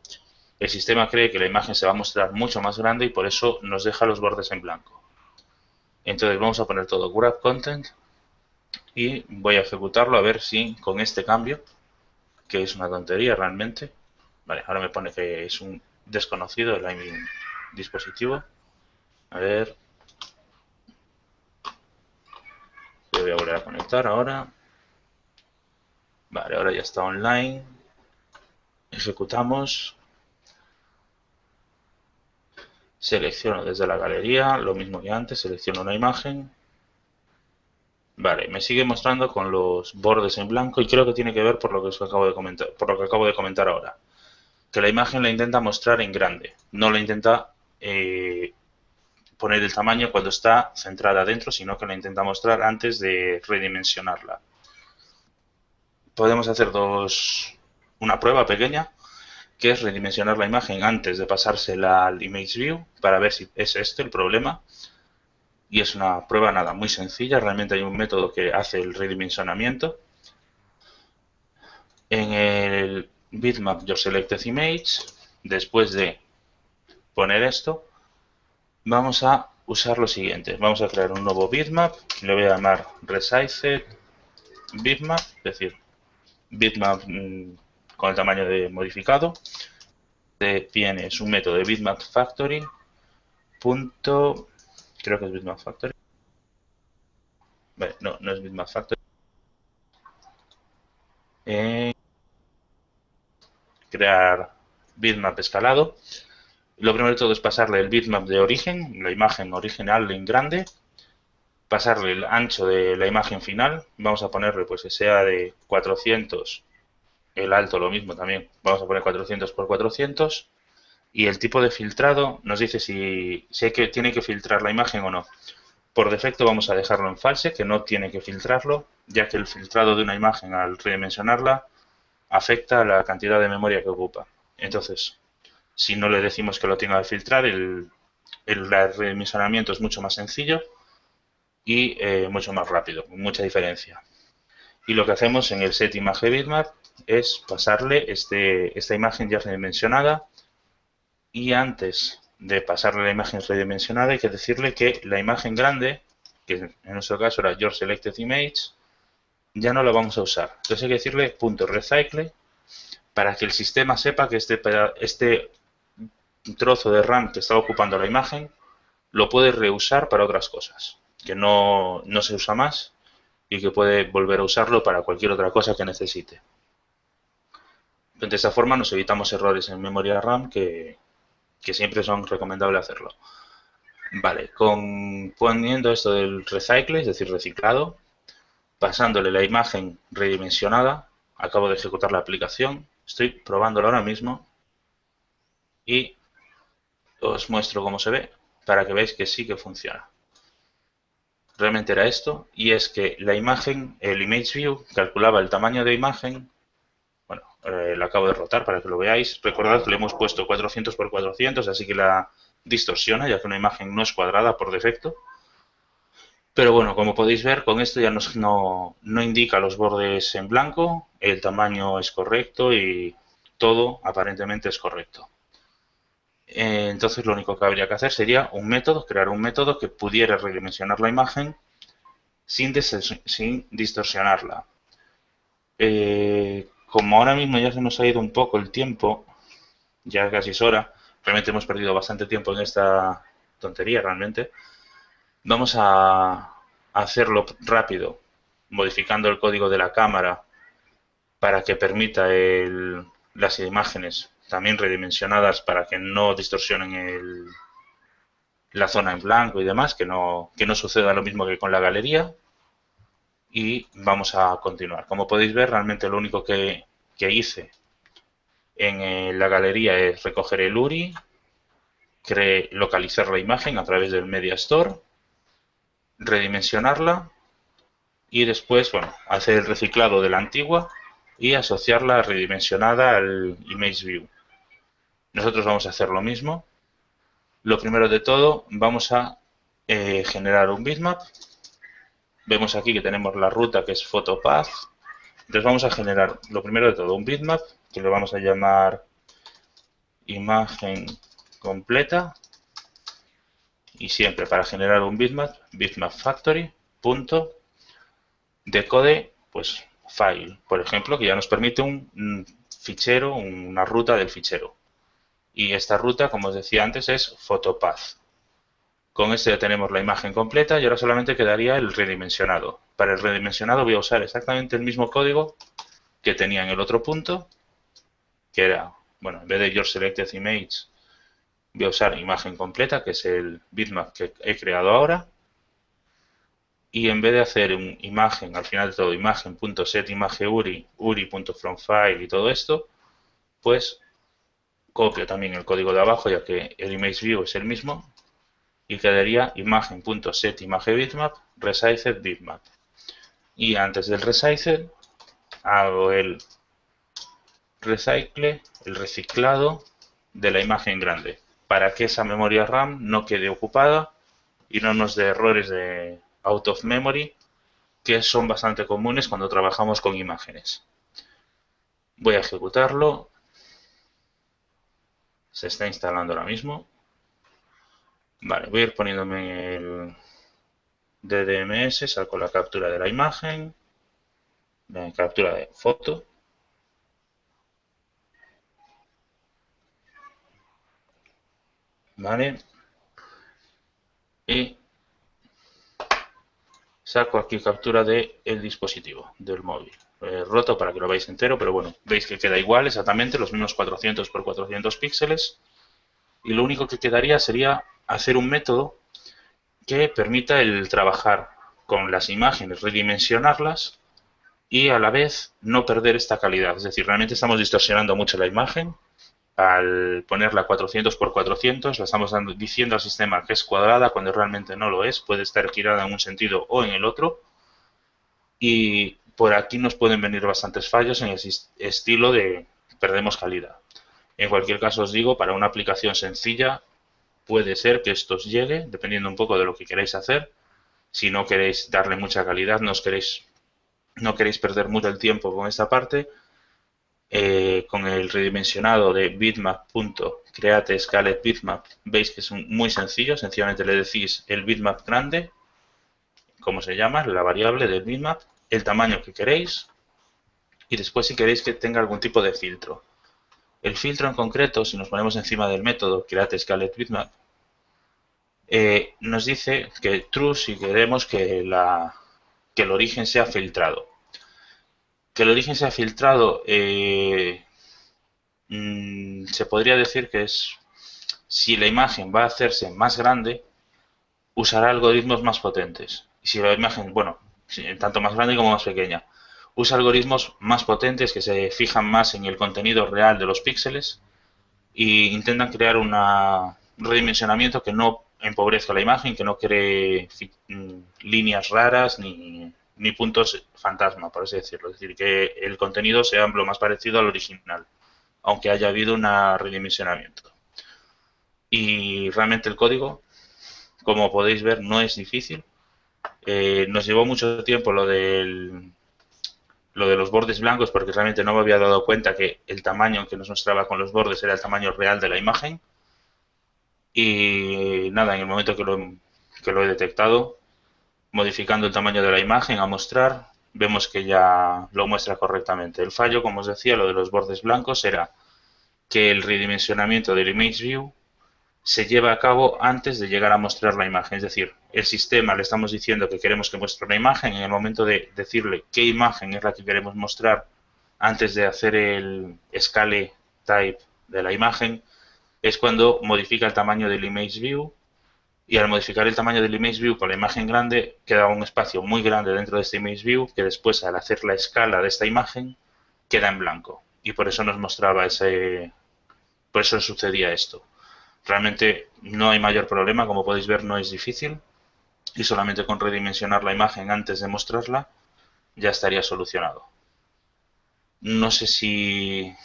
Speaker 1: el sistema cree que la imagen se va a mostrar mucho más grande y por eso nos deja los bordes en blanco. Entonces vamos a poner todo grab content y voy a ejecutarlo a ver si con este cambio, que es una tontería realmente, vale, ahora me pone que es un desconocido el dispositivo. A ver, lo voy a volver a conectar ahora. Vale, ahora ya está online. Ejecutamos. Selecciono desde la galería, lo mismo que antes, selecciono una imagen. Vale, me sigue mostrando con los bordes en blanco y creo que tiene que ver por lo que os acabo de comentar, por lo que acabo de comentar ahora. Que la imagen la intenta mostrar en grande, no la intenta poner el tamaño cuando está centrada dentro, sino que la intenta mostrar antes de redimensionarla. Podemos hacer una prueba pequeña, que es redimensionar la imagen antes de pasársela al Image View para ver si es este el problema. Y es una prueba nada, muy sencilla. Realmente hay un método que hace el redimensionamiento. En el bitmap Your Selected Image, después de poner esto, vamos a usar lo siguiente. Vamos a crear un nuevo bitmap. Le voy a llamar Resized Bitmap, es decir, bitmap con el tamaño de modificado. Tienes un método de bitmap factory. Creo que es bitmap factory. Vale, no es bitmap factory. Crear bitmap escalado. Lo primero de todo es pasarle el bitmap de origen, la imagen original en grande, pasarle el ancho de la imagen final, vamos a ponerle pues que sea de 400, el alto lo mismo también, vamos a poner 400 por 400, y el tipo de filtrado nos dice si tiene que filtrar la imagen o no. Por defecto vamos a dejarlo en false, que no tiene que filtrarlo, ya que el filtrado de una imagen al redimensionarla afecta a la cantidad de memoria que ocupa. Entonces, si no le decimos que lo tenga que filtrar, el redimensionamiento es mucho más sencillo y mucho más rápido, con mucha diferencia. Y lo que hacemos en el set image bitmap es pasarle esta imagen ya redimensionada, y antes de pasarle la imagen redimensionada hay que decirle que la imagen grande, que en nuestro caso era Your Selected Image, ya no la vamos a usar. Entonces hay que decirle .recycle para que el sistema sepa que este trozo de RAM que está ocupando la imagen lo puede reusar para otras cosas, que no se usa más y que puede volver a usarlo para cualquier otra cosa que necesite. De esta forma nos evitamos errores en memoria RAM que siempre son recomendables hacerlo. Vale, poniendo esto del recycle, es decir, reciclado, pasándole la imagen redimensionada, acabo de ejecutar la aplicación, estoy probándolo ahora mismo y os muestro cómo se ve para que veáis que sí que funciona. Realmente era esto, y es que la imagen, el Image View, calculaba el tamaño de imagen. Bueno, lo acabo de rotar para que lo veáis. Recordad que le hemos puesto 400 por 400, así que la distorsiona, ya que una imagen no es cuadrada por defecto. Pero bueno, como podéis ver, con esto ya no indica los bordes en blanco, el tamaño es correcto y todo aparentemente es correcto. Entonces lo único que habría que hacer sería crear un método que pudiera redimensionar la imagen sin distorsionarla. Como ahora mismo ya se nos ha ido un poco el tiempo, ya casi es hora, realmente hemos perdido bastante tiempo en esta tontería realmente, vamos a hacerlo rápido, modificando el código de la cámara para que permita las imágenes también redimensionadas para que no distorsionen la zona en blanco y demás, que no suceda lo mismo que con la galería. Y vamos a continuar. Como podéis ver, realmente lo único que hice en la galería es recoger el URI, localizar la imagen a través del Media Store, redimensionarla y después, bueno, hacer el reciclado de la antigua y asociarla redimensionada al Image View. Nosotros vamos a hacer lo mismo. Lo primero de todo, vamos a generar un bitmap. Vemos aquí que tenemos la ruta que es PhotoPath. Entonces vamos a generar, lo primero de todo, un bitmap que lo vamos a llamar imagen completa. Y siempre para generar un bitmap, bitmap factory, decode, pues file, por ejemplo, que ya nos permite un fichero, una ruta del fichero. Y esta ruta, como os decía antes, es PhotoPath. Con esto ya tenemos la imagen completa y ahora solamente quedaría el redimensionado. Para el redimensionado voy a usar exactamente el mismo código que tenía en el otro punto, que era, bueno, en vez de Your Selected Image, voy a usar imagen completa, que es el bitmap que he creado ahora. Y en vez de hacer un imagen, al final de todo, imagen.setImageUri, uri.fromFile y todo esto, pues copio también el código de abajo, ya que el ImageView es el mismo, y quedaría imagen.setImageBitmap, resizedBitmap. Y antes del resize hago el recycle, el reciclado de la imagen grande, para que esa memoria RAM no quede ocupada y no nos dé errores de out of memory, que son bastante comunes cuando trabajamos con imágenes. Voy a ejecutarlo. Se está instalando ahora mismo. Vale, voy a ir poniéndome el DDMS, saco la captura de la imagen, la captura de foto. Vale. Y saco aquí captura del dispositivo, del móvil. Roto para que lo veáis entero, pero bueno, veis que queda igual exactamente, los mismos 400 por 400 píxeles. Y lo único que quedaría sería hacer un método que permita el trabajar con las imágenes, redimensionarlas y a la vez no perder esta calidad. Es decir, realmente estamos distorsionando mucho la imagen. Al ponerla 400 por 400, le estamos diciendo al sistema que es cuadrada cuando realmente no lo es. Puede estar girada en un sentido o en el otro. Y por aquí nos pueden venir bastantes fallos en el estilo de perdemos calidad. En cualquier caso os digo, para una aplicación sencilla puede ser que esto os llegue, dependiendo un poco de lo que queráis hacer. Si no queréis darle mucha calidad, no queréis perder mucho el tiempo con esta parte, con el redimensionado de bitmap.createScaledBitmap veis que es muy sencillo. Sencillamente le decís el bitmap grande, como se llama, la variable del bitmap, el tamaño que queréis y después si queréis que tenga algún tipo de filtro. El filtro en concreto, si nos ponemos encima del método createScaledBitmap, nos dice que true si queremos que el origen sea filtrado. Que el origen sea filtrado se podría decir que es si la imagen va a hacerse más grande, usará algoritmos más potentes. Y si la imagen, bueno, tanto más grande como más pequeña, usa algoritmos más potentes que se fijan más en el contenido real de los píxeles e intentan crear un redimensionamiento que no empobrezca la imagen, que no cree líneas raras ni puntos fantasma, por así decirlo. Es decir, que el contenido sea lo más parecido al original, aunque haya habido un redimensionamiento. Y realmente el código, como podéis ver, no es difícil. Nos llevó mucho tiempo lo de los bordes blancos porque realmente no me había dado cuenta que el tamaño que nos mostraba con los bordes era el tamaño real de la imagen. Y nada, en el momento que lo he detectado, modificando el tamaño de la imagen a mostrar, vemos que ya lo muestra correctamente. El fallo, como os decía, lo de los bordes blancos era que el redimensionamiento del ImageView se lleva a cabo antes de llegar a mostrar la imagen. Es decir, el sistema le estamos diciendo que queremos que muestre una imagen, en el momento de decirle qué imagen es la que queremos mostrar antes de hacer el scale type de la imagen, es cuando modifica el tamaño del ImageView. Y al modificar el tamaño del ImageView con la imagen grande, queda un espacio muy grande dentro de este ImageView que después, al hacer la escala de esta imagen, queda en blanco. Y por eso nos mostraba por eso sucedía esto. Realmente no hay mayor problema, como podéis ver no es difícil y solamente con redimensionar la imagen antes de mostrarla ya estaría solucionado. No sé si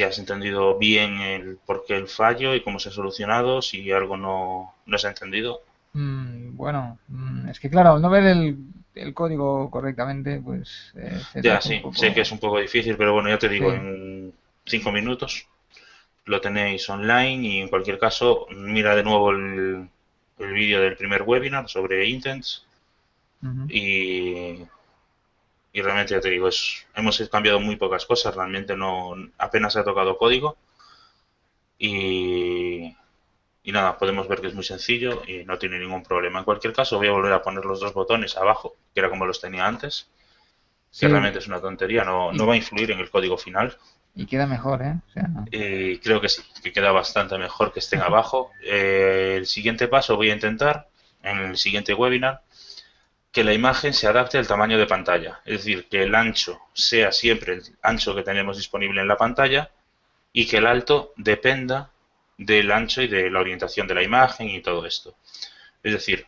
Speaker 1: has entendido bien el por qué el fallo y cómo se ha solucionado, si algo no se ha entendido.
Speaker 2: Bueno, es que claro, al no ver el código correctamente, pues se te
Speaker 1: Ya,
Speaker 2: hace un
Speaker 1: sí, sé que
Speaker 2: poco...
Speaker 1: es un poco difícil, pero bueno, ya te digo,
Speaker 2: Sí.
Speaker 1: en 5 minutos lo tenéis online y en cualquier caso mira de nuevo el vídeo del primer webinar sobre intents
Speaker 2: Ujú.
Speaker 1: y, y realmente ya te digo, hemos cambiado muy pocas cosas, realmente no apenas se ha tocado código y, y nada, podemos ver que es muy sencillo y no tiene ningún problema. En cualquier caso, voy a volver a poner los dos botones abajo, que era como los tenía antes, que
Speaker 2: Sí,
Speaker 1: realmente es una tontería, no
Speaker 2: y,
Speaker 1: va a influir en el código final.
Speaker 2: y queda mejor, ¿eh? O sea,
Speaker 1: Creo que sí, que queda bastante mejor que estén abajo. El siguiente paso voy a intentar, en el siguiente webinar, que la imagen se adapte al tamaño de pantalla. Es decir, que el ancho sea siempre el ancho que tenemos disponible en la pantalla y que el alto dependa del ancho y de la orientación de la imagen y todo esto. Es decir,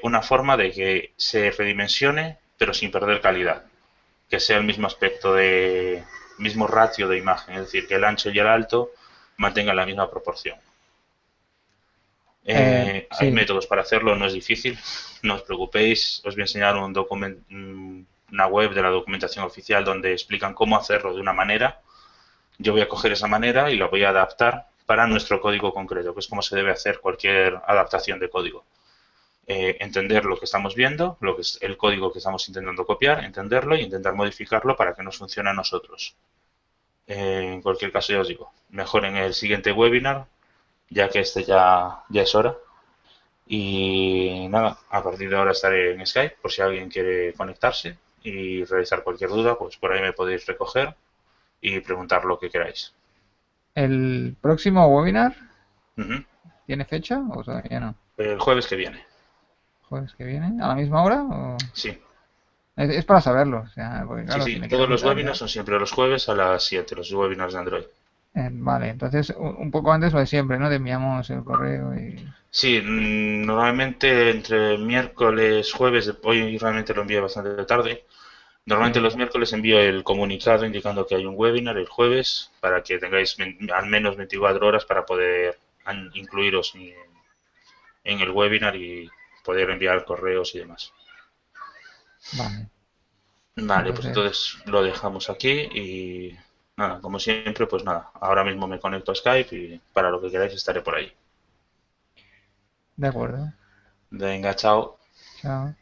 Speaker 1: una forma de que se redimensione pero sin perder calidad. Que sea el mismo aspecto de mismo ratio de imagen, es decir, que el ancho y el alto mantengan la misma proporción. Hay
Speaker 2: sí,
Speaker 1: métodos para hacerlo, no es difícil, no os preocupéis, os voy a enseñar una web de la documentación oficial donde explican cómo hacerlo de una manera. Yo voy a coger esa manera y la voy a adaptar para nuestro código concreto, que es como se debe hacer cualquier adaptación de código. Entender lo que estamos viendo, lo que es el código que estamos intentando copiar, entenderlo y intentar modificarlo para que nos funcione a nosotros. En cualquier caso, ya os digo, mejor en el siguiente webinar, ya que este ya es hora. Y nada, a partir de ahora estaré en Skype por si alguien quiere conectarse y realizar cualquier duda, pues por ahí me podéis recoger y preguntar lo que queráis.
Speaker 2: el próximo webinar
Speaker 1: Ujú.
Speaker 2: tiene fecha o todavía no.
Speaker 1: El jueves que viene.
Speaker 2: Jueves que viene, a la misma hora o
Speaker 1: Sí,
Speaker 2: es para saberlo, o sea, porque
Speaker 1: sí,
Speaker 2: claro, si
Speaker 1: sí.
Speaker 2: me
Speaker 1: Todos
Speaker 2: quieres
Speaker 1: los
Speaker 2: meter
Speaker 1: webinars
Speaker 2: ya.
Speaker 1: son siempre los jueves a las 7, los webinars de Android.
Speaker 2: Vale, entonces un poco antes lo de siempre, ¿no? Te enviamos el correo y
Speaker 1: Sí, normalmente entre miércoles, jueves, hoy realmente lo envío bastante tarde. Normalmente
Speaker 2: sí,
Speaker 1: los miércoles envío el comunicado indicando que hay un webinar el jueves para que tengáis al menos 24 horas para poder incluiros en el webinar y poder enviar correos y demás.
Speaker 2: vale.
Speaker 1: Vale, pues
Speaker 2: Entonces,
Speaker 1: entonces lo dejamos aquí y nada, como siempre, pues nada, ahora mismo me conecto a Skype y para lo que queráis estaré por ahí.
Speaker 2: de acuerdo.
Speaker 1: Venga, chao.
Speaker 2: Chao.